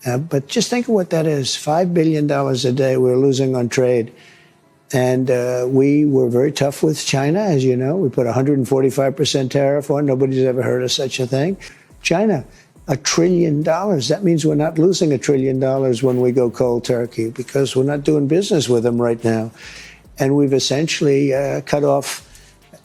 But just think of what that is. $5 billion a day we're losing on trade. And we were very tough with China, as you know. We put 145% tariff on. Nobody's ever heard of such a thing. China, $1 trillion. That means we're not losing $1 trillion when we go cold turkey because we're not doing business with them right now. And we've essentially cut off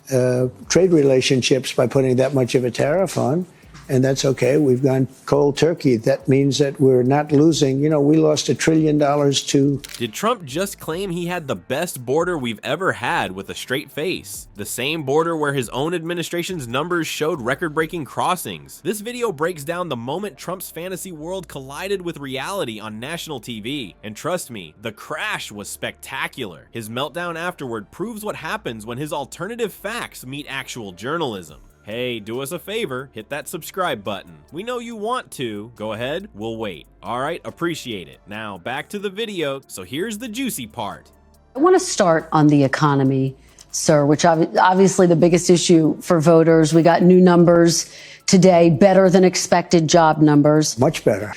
trade relationships by putting that much of a tariff on. And that's okay. We've gone cold turkey. That means that we're not losing. You know, we lost $1 trillion to... Did Trump just claim he had the best border we've ever had with a straight face? The same border where his own administration's numbers showed record-breaking crossings. This video breaks down the moment Trump's fantasy world collided with reality on national TV. And trust me, the crash was spectacular. His meltdown afterward proves what happens when his alternative facts meet actual journalism. Hey, do us a favor, hit that subscribe button. We know you want to. Go ahead, we'll wait. All right, appreciate it. Now back to the video, so here's the juicy part. I want to start on the economy, sir, which obviously the biggest issue for voters. We got new numbers today, better than expected job numbers. Much better.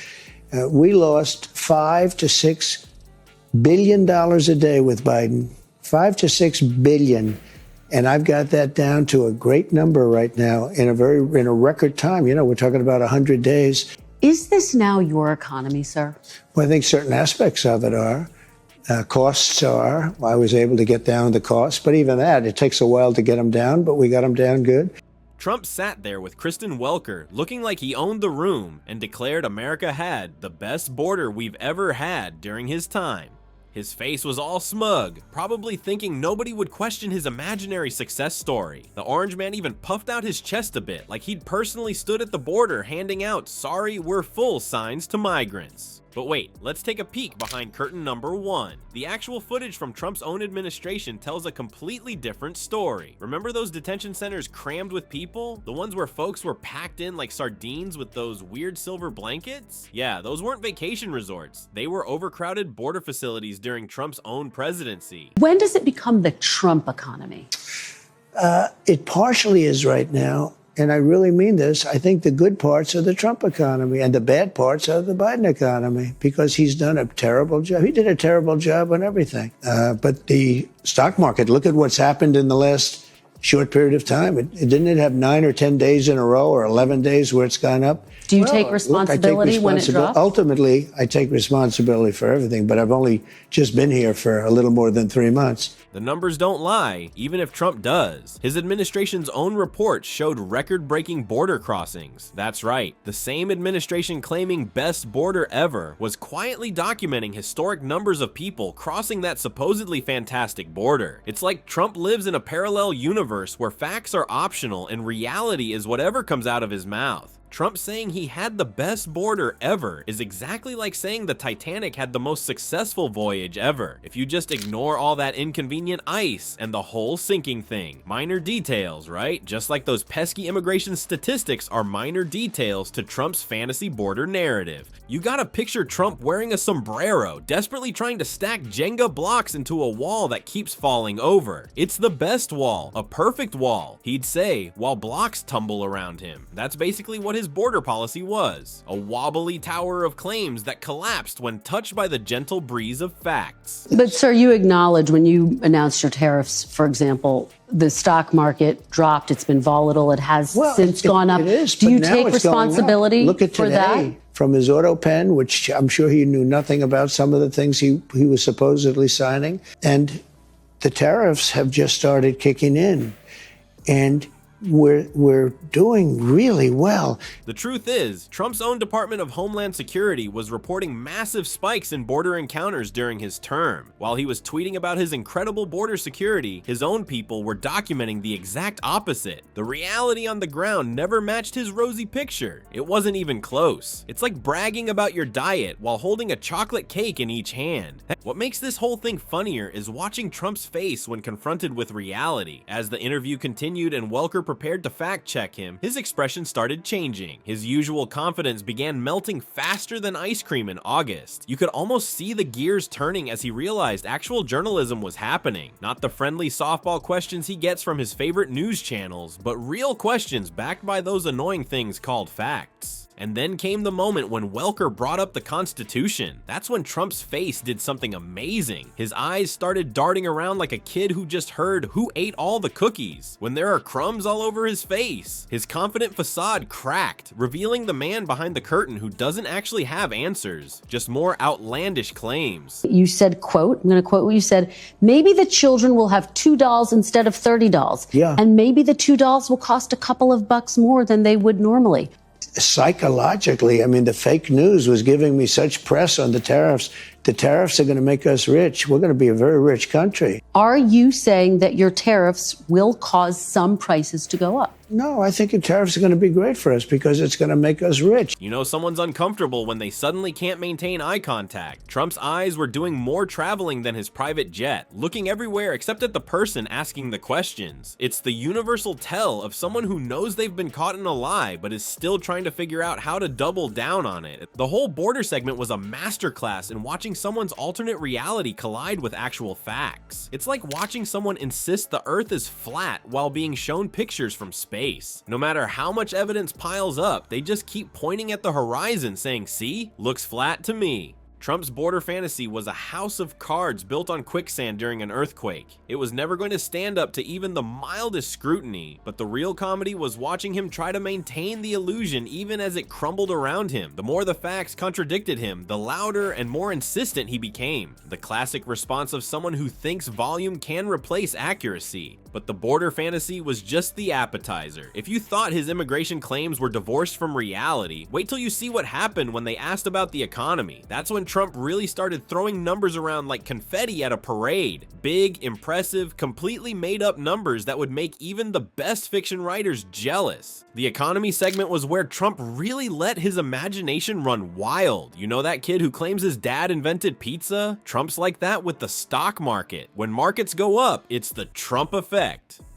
We lost $5 to $6 billion a day with Biden. $5 to $6 billion. And I've got that down to a great number right now in a record time. You know, we're talking about 100 days. Is this now your economy, sir? Well, I think certain aspects of it are. Costs are. I was able to get down the costs, but even that, it takes a while to get them down, but we got them down good. Trump sat there with Kristen Welker, looking like he owned the room, and declared America had the best border we've ever had during his time. His face was all smug, probably thinking nobody would question his imaginary success story. The orange man even puffed out his chest a bit, like he'd personally stood at the border handing out "sorry, we're full" signs to migrants. But wait, let's take a peek behind curtain number 1. The actual footage from Trump's own administration tells a completely different story. Remember those detention centers crammed with people? The ones where folks were packed in like sardines with those weird silver blankets? Yeah, those weren't vacation resorts. They were overcrowded border facilities during Trump's own presidency. When does it become the Trump economy? It partially is right now. And I really mean this. I think the good parts are the Trump economy and the bad parts are the Biden economy because he's done a terrible job. He did a terrible job on everything. But the stock market, look at what's happened in the last short period of time. Didn't it have 9 or 10 days in a row or 11 days where it's gone up? Do you take responsibility when it drops? Ultimately, I take responsibility for everything, but I've only just been here for a little more than 3 months. The numbers don't lie, even if Trump does. His administration's own report showed record-breaking border crossings. That's right, the same administration claiming best border ever was quietly documenting historic numbers of people crossing that supposedly fantastic border. It's like Trump lives in a parallel universe where facts are optional and reality is whatever comes out of his mouth. Trump saying he had the best border ever is exactly like saying the Titanic had the most successful voyage ever. If you just ignore all that inconvenient ice and the whole sinking thing. Minor details, right? Just like those pesky immigration statistics are minor details to Trump's fantasy border narrative. You gotta picture Trump wearing a sombrero, desperately trying to stack Jenga blocks into a wall that keeps falling over. It's the best wall, a perfect wall, he'd say, while blocks tumble around him. That's basically what his border policy was. A wobbly tower of claims that collapsed when touched by the gentle breeze of facts. But sir, you acknowledge when you announced your tariffs, for example, the stock market dropped. It's been volatile. It has since gone up. It is, do you take responsibility Look at for today, that? From his auto pen, which I'm sure he knew nothing about some of the things he was supposedly signing. And the tariffs have just started kicking in. And we're doing really well. The truth is, Trump's own Department of Homeland Security was reporting massive spikes in border encounters during his term. While he was tweeting about his incredible border security, his own people were documenting the exact opposite. The reality on the ground never matched his rosy picture. It wasn't even close. It's like bragging about your diet while holding a chocolate cake in each hand. What makes this whole thing funnier is watching Trump's face when confronted with reality. As the interview continued and Welker prepared to fact-check him, his expression started changing. His usual confidence began melting faster than ice cream in August. You could almost see the gears turning as he realized actual journalism was happening. Not the friendly softball questions he gets from his favorite news channels, but real questions backed by those annoying things called facts. And then came the moment when Welker brought up the Constitution. That's when Trump's face did something amazing. His eyes started darting around like a kid who just heard who ate all the cookies when there are crumbs all over his face. His confident facade cracked, revealing the man behind the curtain who doesn't actually have answers, just more outlandish claims. You said, quote, I'm going to quote what you said, maybe the children will have $2 instead of $30. Yeah. And maybe the $2 will cost a couple of bucks more than they would normally. Psychologically, I mean, the fake news was giving me such press on the tariffs. The tariffs are going to make us rich. We're going to be a very rich country. Are you saying that your tariffs will cause some prices to go up? No, I think the tariffs are going to be great for us because it's going to make us rich. You know someone's uncomfortable when they suddenly can't maintain eye contact. Trump's eyes were doing more traveling than his private jet, looking everywhere except at the person asking the questions. It's the universal tell of someone who knows they've been caught in a lie but is still trying to figure out how to double down on it. The whole border segment was a masterclass in watching someone's alternate reality collide with actual facts. It's like watching someone insist the Earth is flat while being shown pictures from space. No matter how much evidence piles up, they just keep pointing at the horizon saying, "See, looks flat to me." Trump's border fantasy was a house of cards built on quicksand during an earthquake. It was never going to stand up to even the mildest scrutiny, but the real comedy was watching him try to maintain the illusion even as it crumbled around him. The more the facts contradicted him, the louder and more insistent he became. The classic response of someone who thinks volume can replace accuracy. But the border fantasy was just the appetizer. If you thought his immigration claims were divorced from reality, wait till you see what happened when they asked about the economy. That's when Trump really started throwing numbers around like confetti at a parade. Big, impressive, completely made up numbers that would make even the best fiction writers jealous. The economy segment was where Trump really let his imagination run wild. You know that kid who claims his dad invented pizza? Trump's like that with the stock market. When markets go up, it's the Trump effect.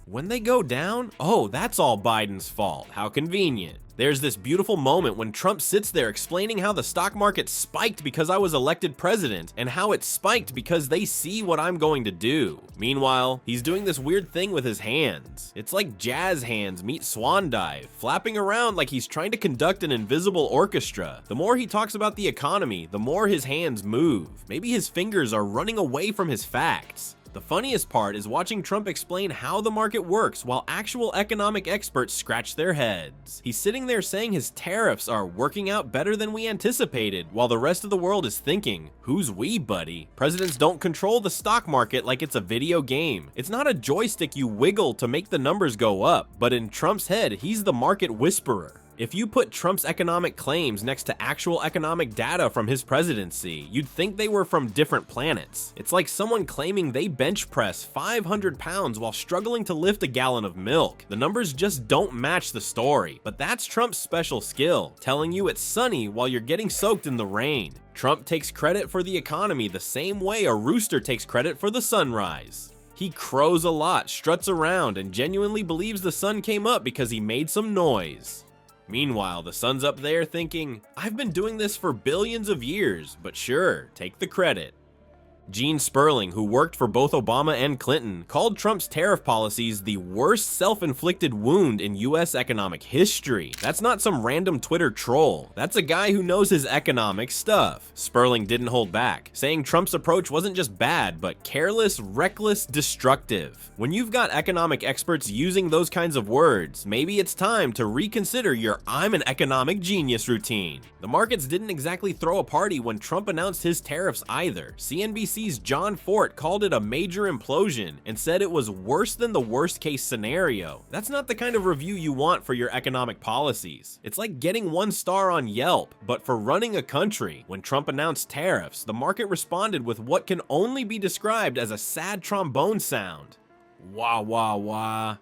When they go down, oh, that's all Biden's fault. How convenient. There's this beautiful moment when Trump sits there explaining how the stock market spiked because I was elected president and how it spiked because they see what I'm going to do. Meanwhile, he's doing this weird thing with his hands. It's like jazz hands meet swan dive, flapping around like he's trying to conduct an invisible orchestra. The more he talks about the economy, the more his hands move. Maybe his fingers are running away from his facts. The funniest part is watching Trump explain how the market works while actual economic experts scratch their heads. He's sitting there saying his tariffs are working out better than we anticipated, while the rest of the world is thinking, who's we, buddy? Presidents don't control the stock market like it's a video game. It's not a joystick you wiggle to make the numbers go up, but in Trump's head, he's the market whisperer. If you put Trump's economic claims next to actual economic data from his presidency, you'd think they were from different planets. It's like someone claiming they bench press 500 pounds while struggling to lift a gallon of milk. The numbers just don't match the story, but that's Trump's special skill, telling you it's sunny while you're getting soaked in the rain. Trump takes credit for the economy the same way a rooster takes credit for the sunrise. He crows a lot, struts around, and genuinely believes the sun came up because he made some noise. Meanwhile, the sun's up there thinking, I've been doing this for billions of years, but sure, take the credit. Gene Sperling, who worked for both Obama and Clinton, called Trump's tariff policies the worst self-inflicted wound in US economic history. That's not some random Twitter troll. That's a guy who knows his economic stuff. Sperling didn't hold back, saying Trump's approach wasn't just bad, but careless, reckless, destructive. When you've got economic experts using those kinds of words, maybe it's time to reconsider your "I'm an economic genius" routine. The markets didn't exactly throw a party when Trump announced his tariffs either. CNBC's John Fort called it a major implosion and said it was worse than the worst case scenario. That's not the kind of review you want for your economic policies. It's like getting 1 star on Yelp, but for running a country. When Trump announced tariffs, the market responded with what can only be described as a sad trombone sound. Wah wah wah.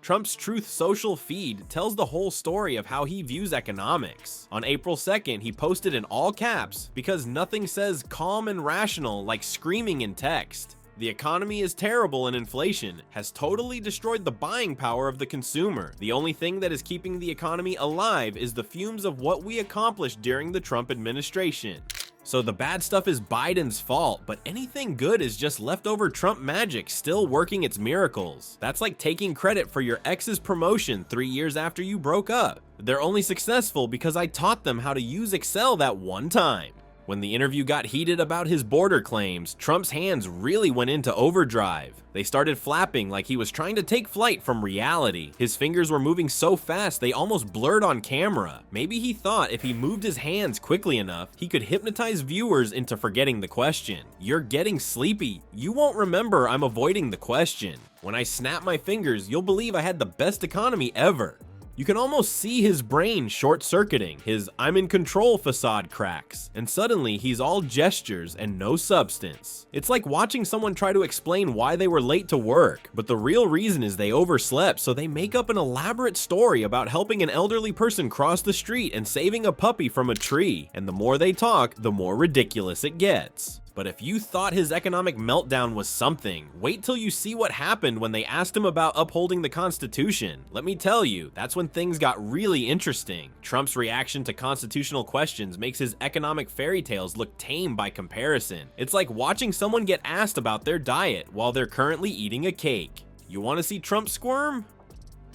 Trump's Truth Social feed tells the whole story of how he views economics. On April 2nd, he posted in all caps because nothing says calm and rational like screaming in text. The economy is terrible and inflation has totally destroyed the buying power of the consumer. The only thing that is keeping the economy alive is the fumes of what we accomplished during the Trump administration. So the bad stuff is Biden's fault, but anything good is just leftover Trump magic still working its miracles. That's like taking credit for your ex's promotion 3 years after you broke up. They're only successful because I taught them how to use Excel that one time. When the interview got heated about his border claims, Trump's hands really went into overdrive. They started flapping like he was trying to take flight from reality. His fingers were moving so fast they almost blurred on camera. Maybe he thought if he moved his hands quickly enough, he could hypnotize viewers into forgetting the question. You're getting sleepy. You won't remember I'm avoiding the question. When I snap my fingers, you'll believe I had the best economy ever. You can almost see his brain short-circuiting, his I'm in control facade cracks, and suddenly he's all gestures and no substance. It's like watching someone try to explain why they were late to work, but the real reason is they overslept, so they make up an elaborate story about helping an elderly person cross the street and saving a puppy from a tree, and the more they talk, the more ridiculous it gets. But if you thought his economic meltdown was something, wait till you see what happened when they asked him about upholding the Constitution. Let me tell you, that's when things got really interesting. Trump's reaction to constitutional questions makes his economic fairy tales look tame by comparison. It's like watching someone get asked about their diet while they're currently eating a cake. You want to see Trump squirm?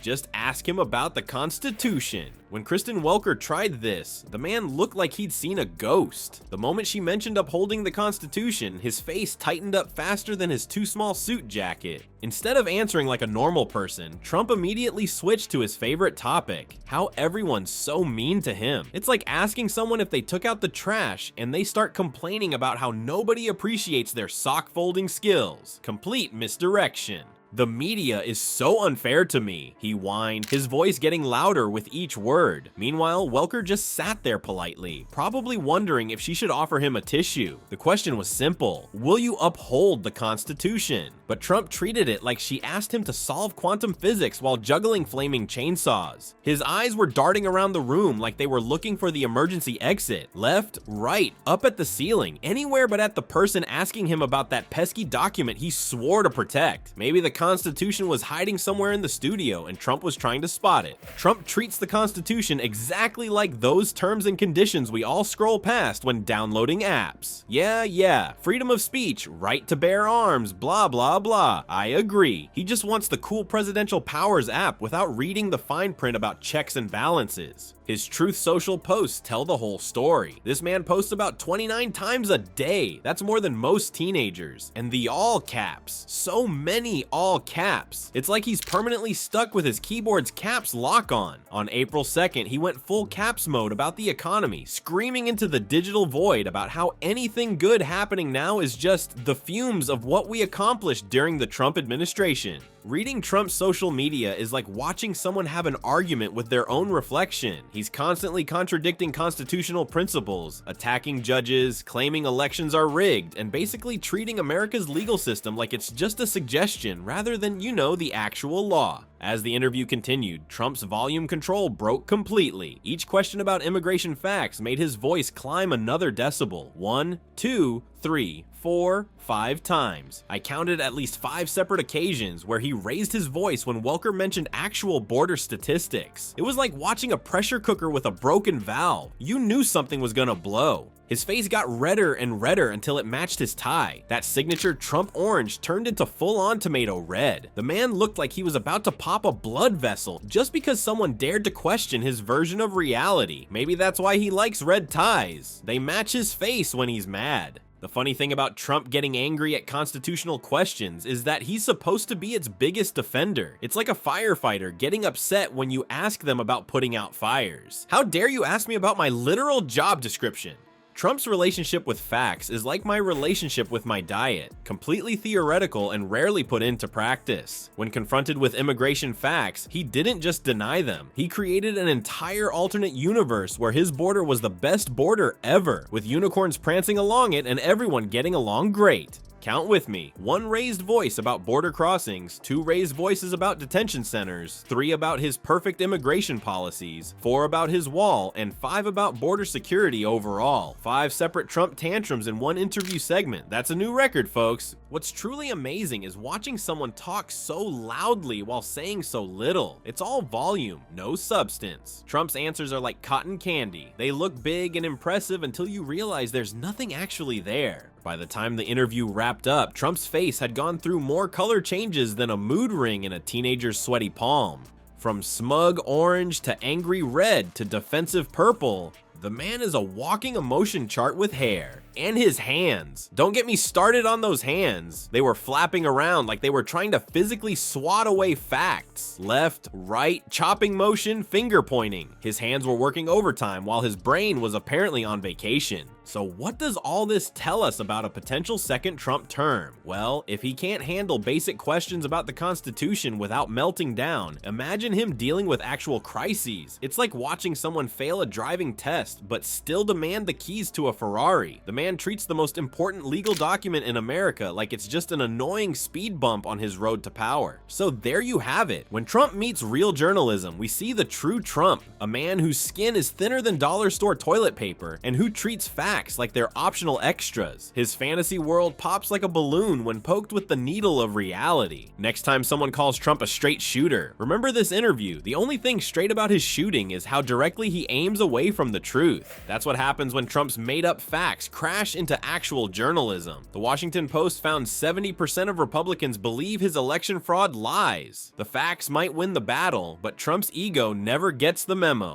Just ask him about the Constitution. When Kristen Welker tried this, the man looked like he'd seen a ghost. The moment she mentioned upholding the Constitution, his face tightened up faster than his too small suit jacket. Instead of answering like a normal person, Trump immediately switched to his favorite topic, how everyone's so mean to him. It's like asking someone if they took out the trash and they start complaining about how nobody appreciates their sock folding skills. Complete misdirection. The media is so unfair to me, he whined, his voice getting louder with each word. Meanwhile, Welker just sat there politely, probably wondering if she should offer him a tissue. The question was simple: will you uphold the Constitution? But Trump treated it like she asked him to solve quantum physics while juggling flaming chainsaws. His eyes were darting around the room like they were looking for the emergency exit. Left, right, up at the ceiling, anywhere but at the person asking him about that pesky document he swore to protect. Maybe the Constitution was hiding somewhere in the studio and Trump was trying to spot it. Trump treats the Constitution exactly like those terms and conditions we all scroll past when downloading apps. Yeah, freedom of speech, right to bear arms, blah blah blah. I agree. He just wants the cool presidential powers app without reading the fine print about checks and balances. His Truth Social posts tell the whole story. This man posts about 29 times a day. That's more than most teenagers. And the all caps. So many all caps. It's like he's permanently stuck with his keyboard's caps lock on. On April 2nd, he went full caps mode about the economy, screaming into the digital void about how anything good happening now is just the fumes of what we accomplished during the Trump administration. Reading Trump's social media is like watching someone have an argument with their own reflection. He's constantly contradicting constitutional principles, attacking judges, claiming elections are rigged, and basically treating America's legal system like it's just a suggestion rather than, the actual law. As the interview continued, Trump's volume control broke completely. Each question about immigration facts made his voice climb another decibel. 1, 2, 3, 4, 5 times. I counted at least 5 separate occasions where he raised his voice when Welker mentioned actual border statistics. It was like watching a pressure cooker with a broken valve. You knew something was gonna blow. His face got redder and redder until it matched his tie. That signature Trump orange turned into full-on tomato red. The man looked like he was about to pop a blood vessel just because someone dared to question his version of reality. Maybe that's why he likes red ties. They match his face when he's mad. The funny thing about Trump getting angry at constitutional questions is that he's supposed to be its biggest defender. It's like a firefighter getting upset when you ask them about putting out fires. How dare you ask me about my literal job description? Trump's relationship with facts is like my relationship with my diet, completely theoretical and rarely put into practice. When confronted with immigration facts, he didn't just deny them. He created an entire alternate universe where his border was the best border ever, with unicorns prancing along it and everyone getting along great. Count with me. 1 raised voice about border crossings, 2 raised voices about detention centers, 3 about his perfect immigration policies, 4 about his wall, and 5 about border security overall. 5 separate Trump tantrums in one interview segment. That's a new record, folks. What's truly amazing is watching someone talk so loudly while saying so little. It's all volume, no substance. Trump's answers are like cotton candy. They look big and impressive until you realize there's nothing actually there. By the time the interview wrapped up, Trump's face had gone through more color changes than a mood ring in a teenager's sweaty palm. From smug orange to angry red to defensive purple, the man is a walking emotion chart with hair. And his hands. Don't get me started on those hands. They were flapping around like they were trying to physically swat away facts. Left, right, chopping motion, finger pointing. His hands were working overtime while his brain was apparently on vacation. So what does all this tell us about a potential second Trump term? Well, if he can't handle basic questions about the Constitution without melting down, imagine him dealing with actual crises. It's like watching someone fail a driving test but still demand the keys to a Ferrari. The man treats the most important legal document in America like it's just an annoying speed bump on his road to power. So there you have it. When Trump meets real journalism, we see the true Trump, a man whose skin is thinner than dollar store toilet paper and who treats facts like they're optional extras. His fantasy world pops like a balloon when poked with the needle of reality. Next time someone calls Trump a straight shooter, remember this interview. The only thing straight about his shooting is how directly he aims away from the truth. That's what happens when Trump's made up facts crash into actual journalism. The Washington Post found 70% of Republicans believe his election fraud lies. The facts might win the battle, but Trump's ego never gets the memo.